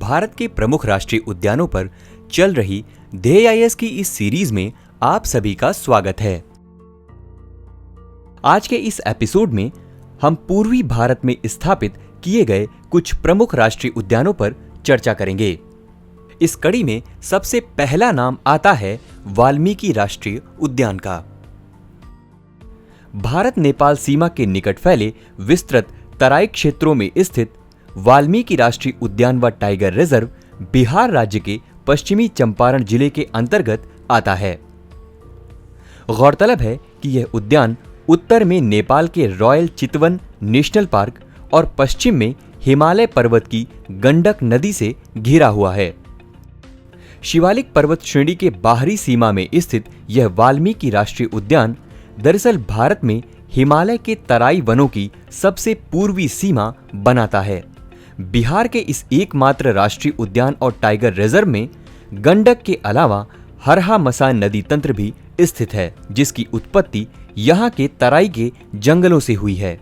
भारत के प्रमुख राष्ट्रीय उद्यानों पर चल रही ध्येय की इस सीरीज में आप सभी का स्वागत है। आज के इस एपिसोड में हम पूर्वी भारत में स्थापित किए गए कुछ प्रमुख राष्ट्रीय उद्यानों पर चर्चा करेंगे। इस कड़ी में सबसे पहला नाम आता है वाल्मीकि राष्ट्रीय उद्यान का। भारत नेपाल सीमा के निकट फैले विस्तृत तराई क्षेत्रों में स्थित वाल्मीकि राष्ट्रीय उद्यान व टाइगर रिजर्व बिहार राज्य के पश्चिमी चंपारण जिले के अंतर्गत आता है। गौरतलब है कि यह उद्यान उत्तर में नेपाल के रॉयल चितवन नेशनल पार्क और पश्चिम में हिमालय पर्वत की गंडक नदी से घिरा हुआ है। शिवालिक पर्वत श्रेणी के बाहरी सीमा में स्थित यह वाल्मीकि राष्ट्रीय उद्यान दरअसल भारत में हिमालय के तराई वनों की सबसे पूर्वी सीमा बनाता है। बिहार के इस एकमात्र राष्ट्रीय उद्यान और टाइगर रिजर्व में गंडक के अलावा हरहा मसान नदी तंत्र भी स्थित है, जिसकी उत्पत्ति यहाँ के तराई के जंगलों से हुई है।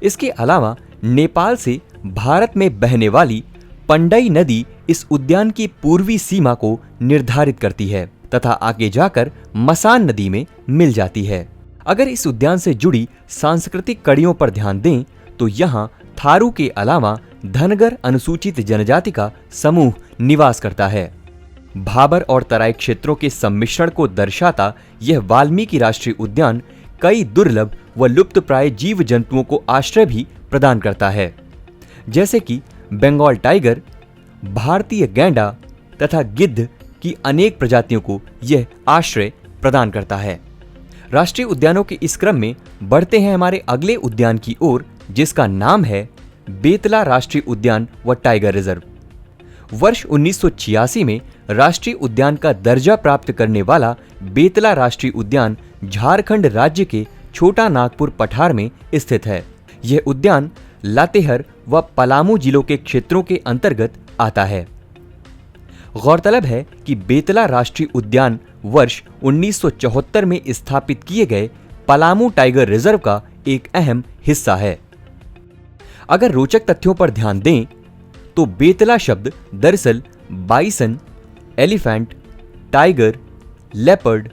इसके अलावा नेपाल से भारत में बहने वाली पंडई नदी इस उद्यान की पूर्वी सीमा को निर्धारित करती है तथा आगे जाकर मसान नदी में मिल जाती है। अगर इस उद्यान से जुड़ी सांस्कृतिक कड़ियों पर ध्यान दें तो यहाँ थारू के अलावा धनगर अनुसूचित जनजाति का समूह निवास करता है। भाबर और तराई क्षेत्रों के सम्मिश्रण को दर्शाता यह वाल्मीकि राष्ट्रीय उद्यान कई दुर्लभ व लुप्तप्राय जीव जंतुओं को आश्रय भी प्रदान करता है, जैसे कि बंगाल टाइगर, भारतीय गैंडा तथा गिद्ध की अनेक प्रजातियों को यह आश्रय प्रदान करता है। राष्ट्रीय उद्यानों के इस क्रम में बढ़ते हैं हमारे अगले उद्यान की ओर, जिसका नाम है बेतला राष्ट्रीय उद्यान व टाइगर रिजर्व। वर्ष 1986 में राष्ट्रीय उद्यान का दर्जा प्राप्त करने वाला बेतला राष्ट्रीय उद्यान झारखंड राज्य के छोटा नागपुर पठार में स्थित है। यह उद्यान लातेहार व पलामू जिलों के क्षेत्रों के अंतर्गत आता है। गौरतलब है कि बेतला राष्ट्रीय उद्यान वर्ष 1974 में स्थापित किए गए पलामू टाइगर रिजर्व का एक अहम हिस्सा है। अगर रोचक तथ्यों पर ध्यान दें तो बेतला शब्द दरअसल bison, elephant, tiger, leopard,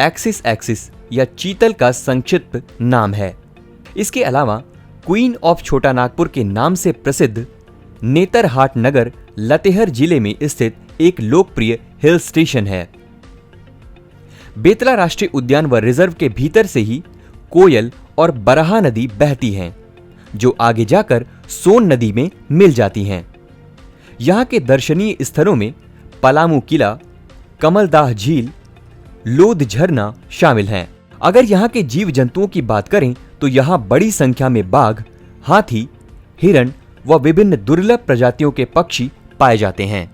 axis या चीतल का संक्षिप्त नाम है। इसके अलावा क्वीन ऑफ छोटा नागपुर के नाम से प्रसिद्ध नेतरहाट नगर लातेहार जिले में स्थित एक लोकप्रिय हिल स्टेशन है। बेतला राष्ट्रीय उद्यान व रिजर्व के भीतर से ही कोयल और बरहा नदी बहती हैं, जो आगे जाकर सोन नदी में मिल जाती हैं। यहाँ के दर्शनीय स्थलों में पलामू किला, कमलदाह झील, लोध झरना शामिल हैं। अगर यहाँ के जीव जंतुओं की बात करें तो यहाँ बड़ी संख्या में बाघ, हाथी, हिरण व विभिन्न दुर्लभ प्रजातियों के पक्षी पाए जाते हैं।